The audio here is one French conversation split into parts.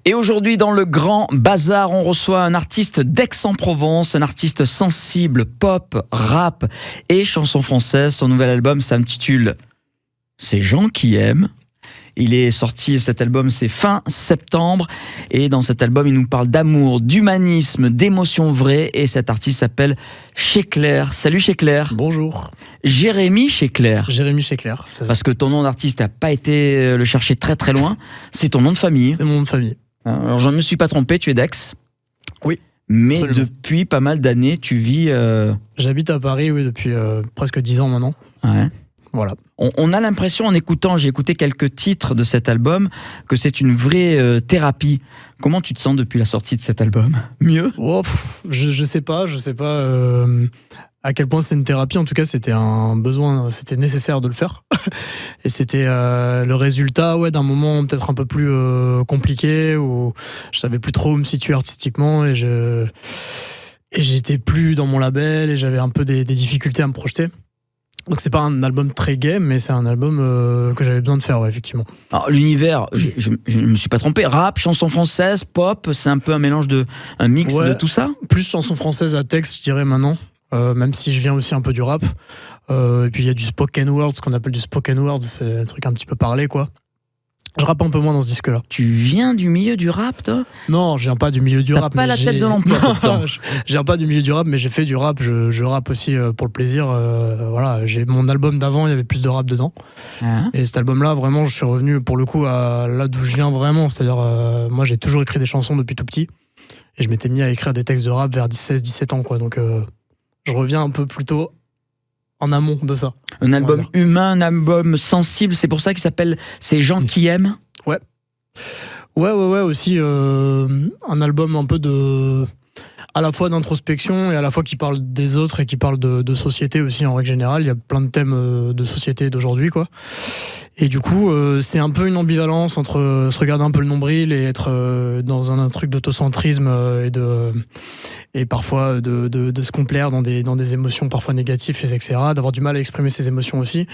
Et aujourd'hui, dans le Grand Bazar, on reçoit un artiste d'Aix-en-Provence, un artiste sensible, pop, rap et chanson française. Son nouvel album s'intitule « Ces gens qui aiment ». Il est sorti, cet album, c'est fin septembre. Et dans cet album, il nous parle d'amour, d'humanisme, d'émotions vraies. Et cet artiste s'appelle Chéclair. Salut Chéclair. Bonjour. Jérémy Chéclair. Jérémy Chéclair. Parce que ton nom d'artiste n'a pas été le chercher très très loin. C'est ton nom de famille. C'est mon nom de famille. Alors je ne me suis pas trompé, tu es d'Aix. Oui. Mais absolument. depuis pas mal d'années, tu vis... J'habite à Paris, oui, depuis presque 10 ans maintenant. Ouais. Voilà. On a l'impression, en écoutant, j'ai écouté quelques titres de cet album, que c'est une vraie thérapie. Comment tu te sens depuis la sortie de cet album ? Mieux ? Oh, je sais pas à quel point c'est une thérapie. En tout cas, c'était un besoin, c'était nécessaire de le faire. Et c'était le résultat d'un moment peut-être un peu plus compliqué, où je savais plus trop où me situer artistiquement et j'étais plus dans mon label et j'avais un peu des difficultés à me projeter. Donc c'est pas un album très gai, mais c'est un album que j'avais besoin de faire, ouais, effectivement. Alors l'univers, je ne me suis pas trompé, rap, chanson française, pop, c'est un peu un mélange un mix de tout ça ? Plus chanson française à texte, je dirais maintenant, même si je viens aussi un peu du rap. Et puis il y a du spoken word, ce qu'on appelle du spoken word, c'est un truc un petit peu parlé, quoi. Je rappe un peu moins dans ce disque-là. Tu viens du milieu du rap, toi ? Non, je viens pas du milieu du rap. T'as pas la tête de l'emploi, pourtant. Je viens pas du milieu du rap, mais j'ai fait du rap. Je rappe aussi pour le plaisir. Voilà, j'ai mon album d'avant, il y avait plus de rap dedans. Hein ? Et cet album-là, vraiment, je suis revenu pour le coup à là d'où je viens vraiment. C'est-à-dire, moi, j'ai toujours écrit des chansons depuis tout petit. Et je m'étais mis à écrire des textes de rap vers 16-17 ans, quoi. Donc, je reviens un peu plutôt en amont de ça. Un album humain, un album sensible, c'est pour ça qu'il s'appelle « Ces gens qui aiment ». Ouais, aussi un album un peu à la fois d'introspection et à la fois qui parle des autres et qui parle de société aussi en règle générale. Il y a plein de thèmes de société d'aujourd'hui, quoi. Et du coup, c'est un peu une ambivalence entre se regarder un peu le nombril et être dans un truc d'autocentrisme et parfois de se complaire dans des émotions parfois négatives, etc. D'avoir du mal à exprimer ses émotions aussi.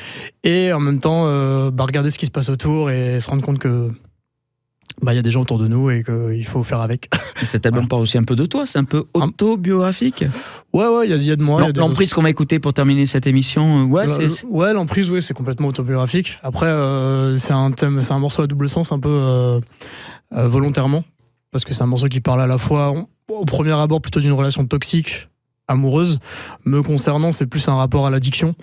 Et en même temps, regarder ce qui se passe autour et se rendre compte que il y a des gens autour de nous et qu'il faut faire avec. Et cet album parle aussi un peu de toi, c'est un peu autobiographique. Ouais, il y a de moi. L'emprise qu'on va écouter pour terminer cette émission, l'emprise, c'est complètement autobiographique. Après, c'est un morceau à double sens un peu volontairement, parce que c'est un morceau qui parle à la fois, au premier abord, plutôt d'une relation toxique, amoureuse. Me concernant, c'est plus un rapport à l'addiction.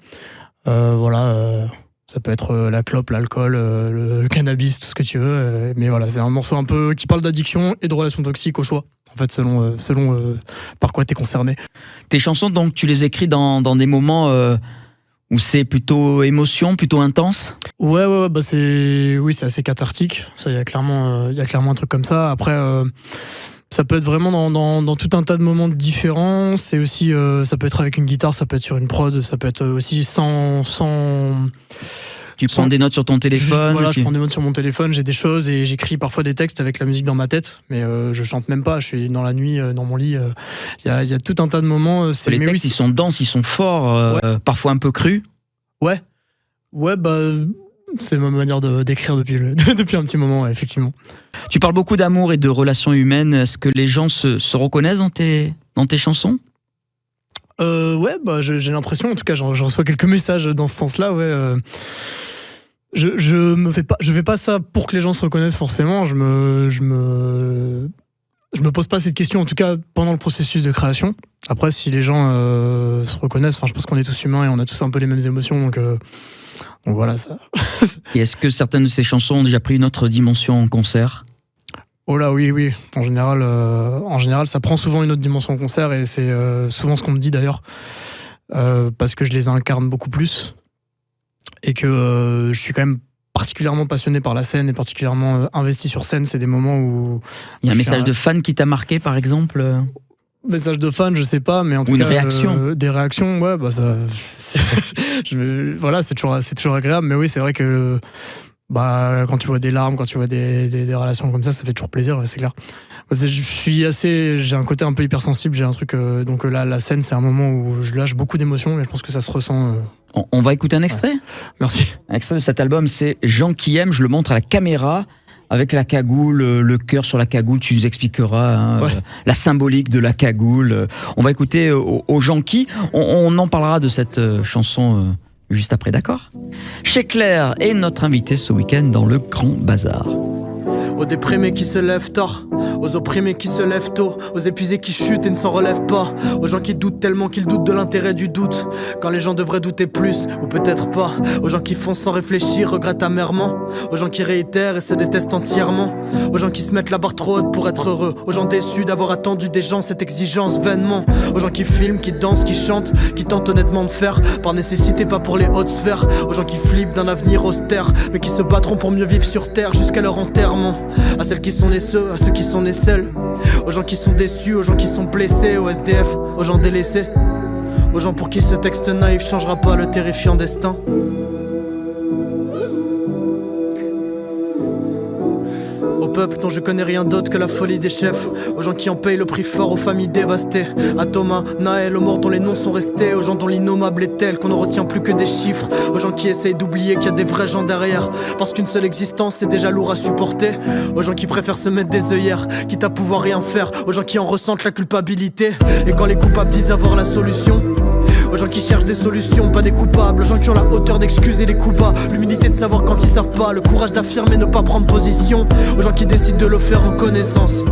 Ça peut être la clope, l'alcool, le cannabis, tout ce que tu veux. Mais voilà, c'est un morceau un peu qui parle d'addiction et de relations toxiques au choix. En fait, selon par quoi t'es concerné. Tes chansons, donc, tu les écris dans des moments où c'est plutôt émotion, plutôt intense ? Ouais, c'est assez cathartique. Ça, il y a clairement un truc comme ça. Après, ça peut être vraiment dans tout un tas de moments différents. C'est aussi, ça peut être avec une guitare, ça peut être sur une prod, ça peut être aussi sans. Tu prends des notes sur ton téléphone ? Je prends des notes sur mon téléphone, j'ai des choses et j'écris parfois des textes avec la musique dans ma tête, mais je chante même pas, je suis dans la nuit, dans mon lit. Il y a tout un tas de moments. Les textes, ils sont denses, ils sont forts, parfois un peu crus. Ouais, c'est ma manière d'écrire depuis un petit moment, effectivement. Tu parles beaucoup d'amour et de relations humaines. Est-ce que les gens se reconnaissent dans tes chansons ? J'ai l'impression, en tout cas, j'en reçois quelques messages dans ce sens-là, Je fais pas ça pour que les gens se reconnaissent forcément. Je me pose pas cette question, en tout cas pendant le processus de création. Après, si les gens se reconnaissent, je pense qu'on est tous humains et on a tous un peu les mêmes émotions, donc voilà ça. Et est-ce que certaines de ces chansons ont déjà pris une autre dimension en concert ? Oh là, oui. En général, ça prend souvent une autre dimension en concert et c'est souvent ce qu'on me dit d'ailleurs, parce que je les incarne beaucoup plus et que je suis quand même particulièrement passionné par la scène et particulièrement investi sur scène. C'est des moments où... Il y a un message de fan qui t'a marqué, par exemple ? Message de fan, je sais pas, mais en tout cas... Ou une réaction. Des réactions, c'est toujours agréable, mais oui, c'est vrai que... quand tu vois des larmes, quand tu vois des relations comme ça fait toujours plaisir, c'est clair. J'ai un côté un peu hypersensible, j'ai un truc, donc là, la scène, c'est un moment où je lâche beaucoup d'émotions, et je pense que ça se ressent. On va écouter un extrait ? Merci. Un extrait de cet album, c'est « Gens qui aiment », je le montre à la caméra. Avec la cagoule, le cœur sur la cagoule, tu nous expliqueras la symbolique de la cagoule. On va écouter aux Janky. On en parlera de cette chanson juste après, d'accord ? Chez Claire est notre invité ce week-end dans le Grand Bazar. Aux déprimés qui se lèvent tard, aux opprimés qui se lèvent tôt, aux épuisés qui chutent et ne s'en relèvent pas, aux gens qui doutent tellement qu'ils doutent de l'intérêt du doute, quand les gens devraient douter plus, ou peut-être pas, aux gens qui foncent sans réfléchir, regrettent amèrement, aux gens qui réitèrent et se détestent entièrement, aux gens qui se mettent la barre trop haute pour être heureux, aux gens déçus d'avoir attendu des gens cette exigence vainement, aux gens qui filment, qui dansent, qui chantent, qui tentent honnêtement de faire, par nécessité pas pour les hautes sphères, aux gens qui flippent d'un avenir austère, mais qui se battront pour mieux vivre sur terre jusqu'à leur enterrement. À celles qui sont nées ceux, à ceux qui sont nés seuls, aux gens qui sont déçus, aux gens qui sont blessés, aux SDF, aux gens délaissés, aux gens pour qui ce texte naïf changera pas le terrifiant destin. Au peuple dont je connais rien d'autre que la folie des chefs, aux gens qui en payent le prix fort, aux familles dévastées, à Thomas, Naël, aux morts dont les noms sont restés, aux gens dont l'innommable est tel qu'on ne retient plus que des chiffres, aux gens qui essayent d'oublier qu'il y a des vrais gens derrière, parce qu'une seule existence c'est déjà lourd à supporter, aux gens qui préfèrent se mettre des œillères, quitte à pouvoir rien faire, aux gens qui en ressentent la culpabilité, et quand les coupables disent avoir la solution, aux gens qui cherchent des solutions, pas des coupables, aux gens qui ont la hauteur d'excuser les coups bas, l'humilité de savoir quand ils savent pas, le courage d'affirmer ne pas prendre position, aux gens qui décident de le faire en connaissance,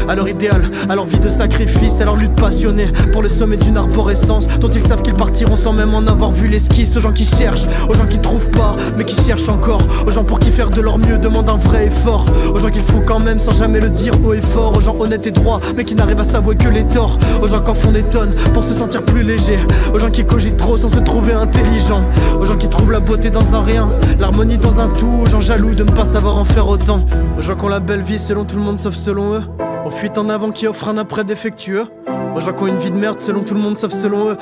à leur idéal, à leur vie de sacrifice, à leur lutte passionnée pour le sommet d'une arborescence dont ils savent qu'ils partiront sans même en avoir vu l'esquisse, aux gens qui cherchent, aux gens qui trouvent pas mais qui cherchent encore, aux gens pour qui faire de leur mieux demande un vrai effort, aux gens qui le font quand même sans jamais le dire haut et fort, aux gens honnêtes et droits mais qui n'arrivent à s'avouer que les torts, aux gens qui en font des tonnes pour se sentir plus léger, aux gens qui cogitent trop sans se trouver intelligents, aux gens qui trouvent la beauté dans un rien, l'harmonie dans un tout, aux gens jaloux de ne pas savoir en faire autant, aux gens qui ont la belle vie selon tout le monde sauf selon eux, aux fuites en avant qui offrent un après défectueux, aux gens qui ont une vie de merde selon tout le monde sauf selon eux,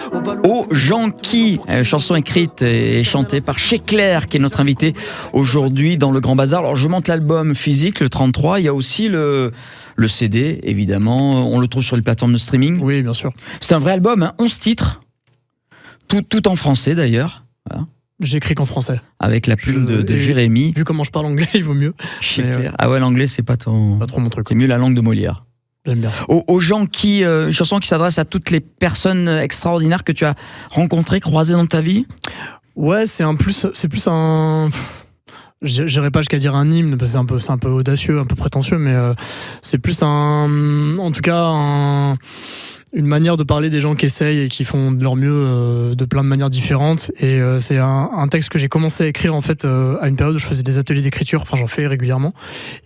aux Janky, chanson écrite et chantée par Chez Claire qui est notre invité aujourd'hui dans le Grand Bazar. Alors je monte l'album physique, le 33, il y a aussi le CD évidemment, on le trouve sur les plateformes de streaming. Oui, bien sûr. C'est un vrai album, 11 titres, tout en français d'ailleurs. Voilà. J'écris qu'en français. Avec la plume de Jérémy. Vu comment je parle anglais, il vaut mieux. Chez Claire. Ah ouais, l'anglais, c'est pas trop mon truc. C'est mieux la langue de Molière. J'aime bien. Aux gens qui, une chanson qui s'adresse à toutes les personnes extraordinaires que tu as rencontrées, croisées dans ta vie. Ouais, c'est plus un. J'irai pas jusqu'à dire un hymne parce que c'est un peu audacieux, un peu prétentieux, mais c'est plus en tout cas une manière de parler des gens qui essayent et qui font de leur mieux de plein de manières différentes. Et c'est un texte que j'ai commencé à écrire en fait à une période où je faisais des ateliers d'écriture. Enfin, j'en fais régulièrement.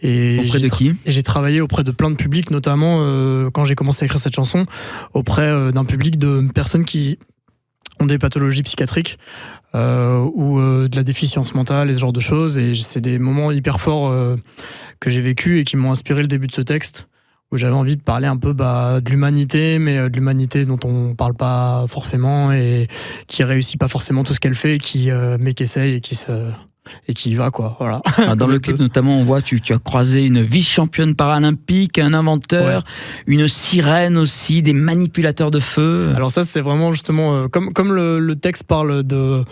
Et auprès de qui ? Et j'ai travaillé auprès de plein de publics, notamment quand j'ai commencé à écrire cette chanson, auprès d'un public de personnes qui ont des pathologies psychiatriques ou de la déficience mentale et ce genre de choses. Et c'est des moments hyper forts que j'ai vécu et qui m'ont inspiré le début de ce texte, où j'avais envie de parler un peu de l'humanité, mais de l'humanité dont on parle pas forcément et qui réussit pas forcément tout ce qu'elle fait, mais qui essaye et qui y va, quoi. Voilà. Alors, dans le clip, notamment, on voit tu as croisé une vice-championne paralympique, un inventeur, une sirène aussi, des manipulateurs de feu. Alors ça, c'est vraiment justement comme le texte parle de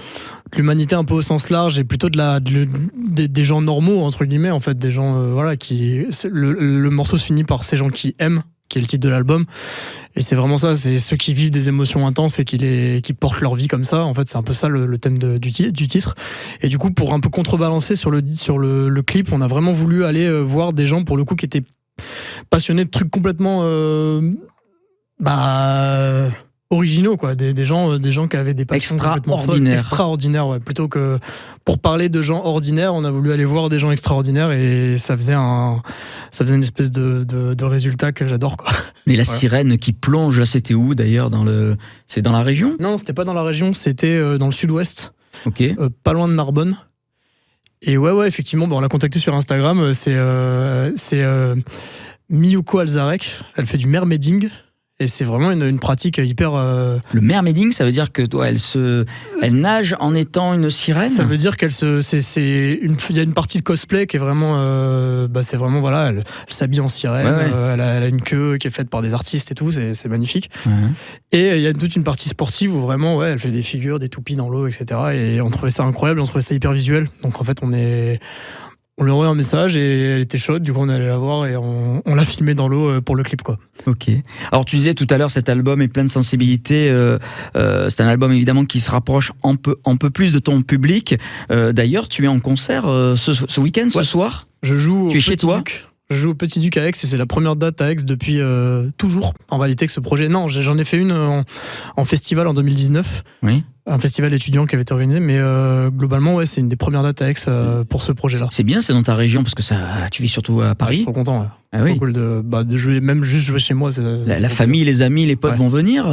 l'humanité un peu au sens large et plutôt des gens normaux entre guillemets, en fait, des gens qui le morceau se finit par ces gens qui aiment, qui est le titre de l'album, et c'est vraiment ça, c'est ceux qui vivent des émotions intenses et qui portent leur vie comme ça. En fait, c'est un peu ça le thème du titre. Et du coup, pour un peu contrebalancer sur le clip, on a vraiment voulu aller voir des gens pour le coup qui étaient passionnés de trucs complètement originaux, quoi, des gens qui avaient des passions extraordinaires, ouais. Plutôt que pour parler de gens ordinaires, on a voulu aller voir des gens extraordinaires et ça faisait une espèce de résultat que j'adore, quoi. Et la sirène qui plonge, là, c'était où d'ailleurs, c'est dans la région ? Non, c'était pas dans la région, c'était dans le sud-ouest. Ok. Pas loin de Narbonne. Et ouais, effectivement, on l'a contactée sur Instagram, c'est Miyuko Alzarek, elle fait du mermaiding. Et c'est vraiment une pratique hyper... Le mermaiding, ça veut dire que toi, elle nage en étant une sirène ? Ça veut dire il y a une partie de cosplay qui est vraiment... c'est vraiment, voilà, elle s'habille en sirène, elle a une queue qui est faite par des artistes et tout, c'est magnifique. Ouais. Et il y a toute une partie sportive où vraiment, elle fait des figures, des toupies dans l'eau, etc. Et on trouvait ça incroyable, on trouvait ça hyper visuel. Donc en fait, On lui a envoyé un message et elle était chaude, du coup on est allé la voir et on l'a filmé dans l'eau pour le clip, quoi. Ok. Alors tu disais tout à l'heure, cet album est plein de sensibilité. C'est un album évidemment qui se rapproche un peu plus de ton public. D'ailleurs, tu es en concert ce week-end, ce soir. Je joue Tu es chez toi ? Je joue au Petit Duc à Aix et c'est la première date à Aix depuis toujours, en réalité, que ce projet. Non, j'en ai fait une en festival en 2019. Oui. Un festival étudiant qui avait été organisé, mais globalement, ouais, c'est une des premières dates à Aix pour ce projet-là. C'est bien, c'est dans ta région parce que tu vis surtout à Je Paris. suis trop content. Ouais. Ah C'est oui. trop cool de jouer, même juste jouer chez moi. La famille, les amis, les potes vont venir.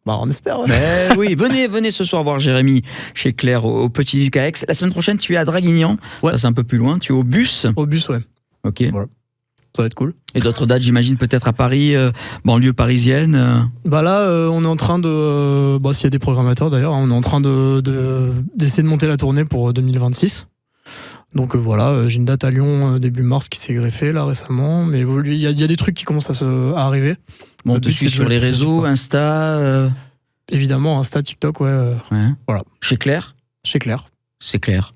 Bah, on espère. Ouais. Mais oui, venez ce soir voir Jérémy chez Claire au Petit Duc à Aix. La semaine prochaine, tu es à Draguignan. Ouais. Ça, c'est un peu plus loin. Tu es au bus. Au bus, ouais. Ok. Voilà. Ça va être cool. Et d'autres dates, j'imagine, peut-être à Paris, banlieue parisienne. Bah là, on est en train de... s'il y a des programmateurs d'ailleurs, on est en train d'essayer de monter la tournée pour 2026. Donc voilà, j'ai une date à Lyon début mars qui s'est greffée là récemment. Mais il y a des trucs qui commencent à arriver. Bon, Le te but, suis c'est de sur jouer les le plus réseaux, possible, quoi. Insta. Évidemment, Insta, TikTok, ouais. Voilà. Chez Claire. Chez Claire. C'est clair.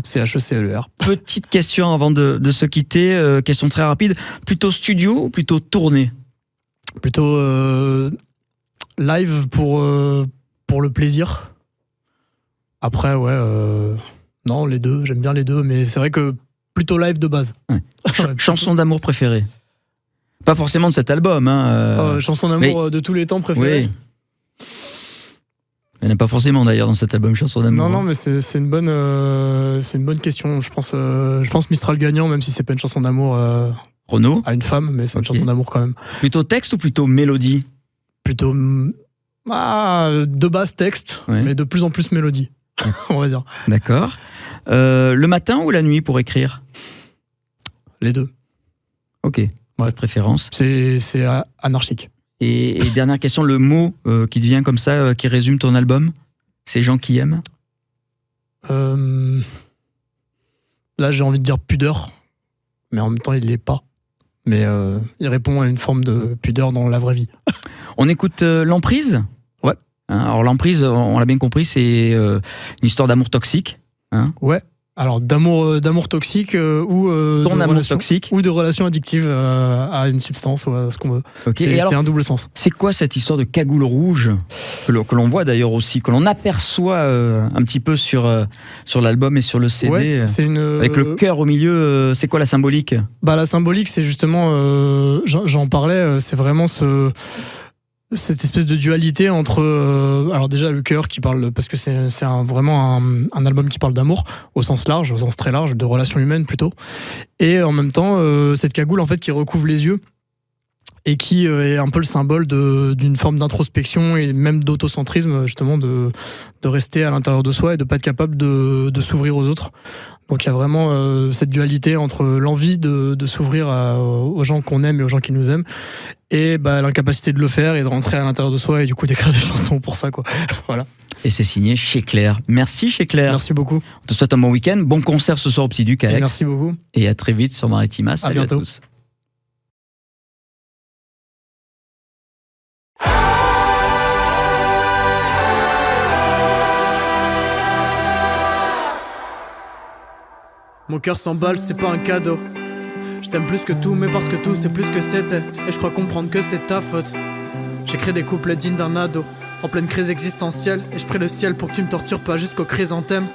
CHECLER. Petite question avant de se quitter, question très rapide. Plutôt studio ou plutôt tournée ? Plutôt live pour le plaisir. Après, ouais. Non, les deux, j'aime bien les deux, mais c'est vrai que plutôt live de base. Ouais. Chanson d'amour préférée ? Pas forcément de cet album. Chanson d'amour de tous les temps préférée. Oui. Il n'y en a pas forcément d'ailleurs dans cet album, chanson d'amour. Non, mais c'est une bonne question. Je pense Mistral gagnant, même si c'est pas une chanson d'amour Renaud ? à une femme, mais c'est une chanson d'amour quand même. Plutôt texte ou plutôt mélodie ? Plutôt de base texte, Ouais. mais de plus en plus mélodie, on va dire. D'accord. Le matin ou la nuit pour écrire ? Les deux. Ok, pas de préférence. C'est anarchique. Et dernière question, le mot qui te vient comme ça, qui résume ton album ? Ces gens qui aiment ? Là, j'ai envie de dire pudeur, mais en même temps, il l'est pas. Mais il répond à une forme de pudeur dans la vraie vie. On écoute l'emprise ? Ouais. Alors l'emprise, on l'a bien compris, c'est une histoire d'amour toxique. Ouais. Alors d'amour toxique ou Ton amour toxique. ou de relations addictives à une substance ou à ce qu'on veut. Okay. C'est un double sens. C'est quoi cette histoire de cagoule rouge que l'on voit d'ailleurs aussi, que l'on aperçoit un petit peu sur l'album et sur le CD, ouais, c'est avec le cœur au milieu. C'est quoi la symbolique ? Bah la symbolique, c'est justement, j'en parlais, c'est vraiment cette espèce de dualité entre alors déjà le cœur qui parle, parce que c'est vraiment un album qui parle d'amour au sens large, au sens très large, de relations humaines plutôt, et en même temps cette cagoule en fait qui recouvre les yeux et qui est un peu le symbole d'une forme d'introspection et même d'autocentrisme, justement de rester à l'intérieur de soi et de pas être capable de s'ouvrir aux autres. Donc il y a vraiment cette dualité entre l'envie de s'ouvrir aux gens qu'on aime et aux gens qui nous aiment, et l'incapacité de le faire et de rentrer à l'intérieur de soi et du coup d'écrire des chansons pour ça, quoi. Voilà. Et c'est signé chez Claire. Merci chez Claire. Merci beaucoup. On te souhaite un bon week-end, bon concert ce soir au Petit Duc à Aix. Merci beaucoup. Et à très vite sur Maritima. Salut à tous. Mon cœur s'emballe, c'est pas un cadeau. Je t'aime plus que tout, mais parce que tout c'est plus que c'était. Et je crois comprendre que c'est ta faute. J'écris des couplets dignes d'un ado, en pleine crise existentielle. Et je prie le ciel pour que tu me tortures pas jusqu'aux chrysanthèmes.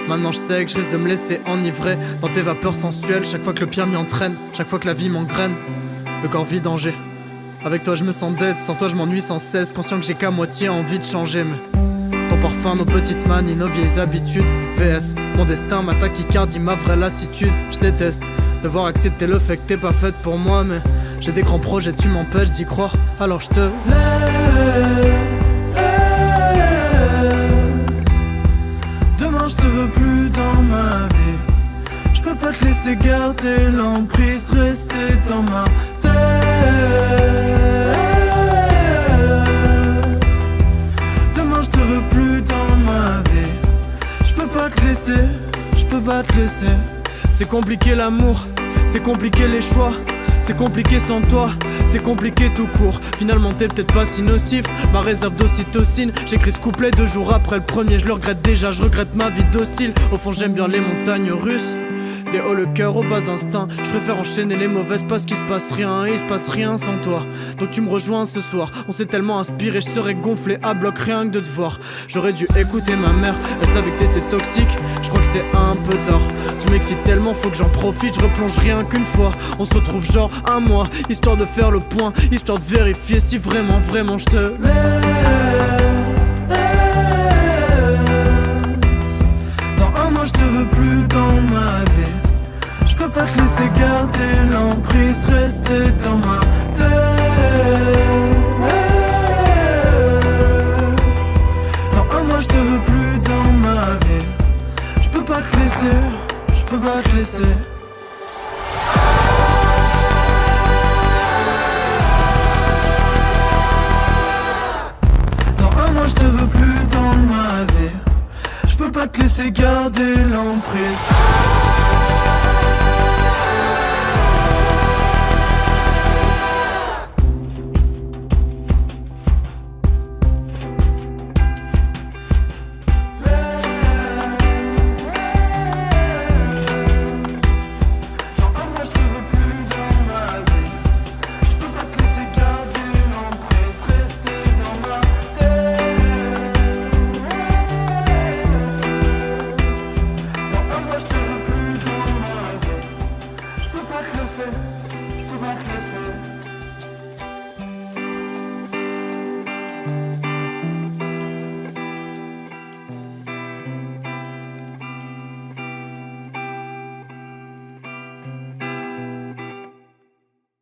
Maintenant je sais que je risque de me laisser enivrer dans tes vapeurs sensuelles. Chaque fois que le pire m'y entraîne, chaque fois que la vie m'engraine. Le corps vit danger. Avec toi je me sens dead, sans toi je m'ennuie sans cesse. Conscient que j'ai qu'à moitié envie de changer, mais ton parfum, nos petites manies, nos vieilles habitudes. VS, mon destin, ma tachycardie, ma vraie lassitude. Je déteste devoir accepter le fait que t'es pas faite pour moi, mais j'ai des grands projets, tu m'empêches d'y croire. Alors je te laisse. Demain je te veux plus dans ma vie. Je peux pas te laisser garder l'emprise, rester dans ma tête. Je te veux plus dans ma vie. Je peux pas te laisser, je peux pas te laisser. C'est compliqué l'amour, c'est compliqué les choix. C'est compliqué sans toi, c'est compliqué tout court. Finalement t'es peut-être pas si nocif, ma réserve d'ocytocine. J'écris ce couplet 2 jours après le premier, je le regrette déjà, je regrette ma vie docile. Au fond j'aime bien les montagnes russes. Des hauts le cœur au bas instinct. Je préfère enchaîner les mauvaises parce qu'il se passe rien. Et il se passe rien sans toi. Donc tu me rejoins ce soir. On s'est tellement inspiré, je serais gonflé à bloc rien que de te voir. J'aurais dû écouter ma mère, elle savait que t'étais toxique. Je crois que c'est un peu tard. Tu m'excites tellement, faut que j'en profite. Je replonge rien qu'une fois. On se retrouve genre un mois, histoire de faire le point, histoire de vérifier si vraiment, vraiment je te laisse. Dans un mois je te veux plus dans ma vie. Je peux pas te laisser garder l'emprise, rester dans ma tête. Dans un mois je te veux plus dans ma vie. Je peux pas te laisser, je peux pas te laisser. Je te veux plus dans ma vie. Je peux pas te laisser garder l'emprise.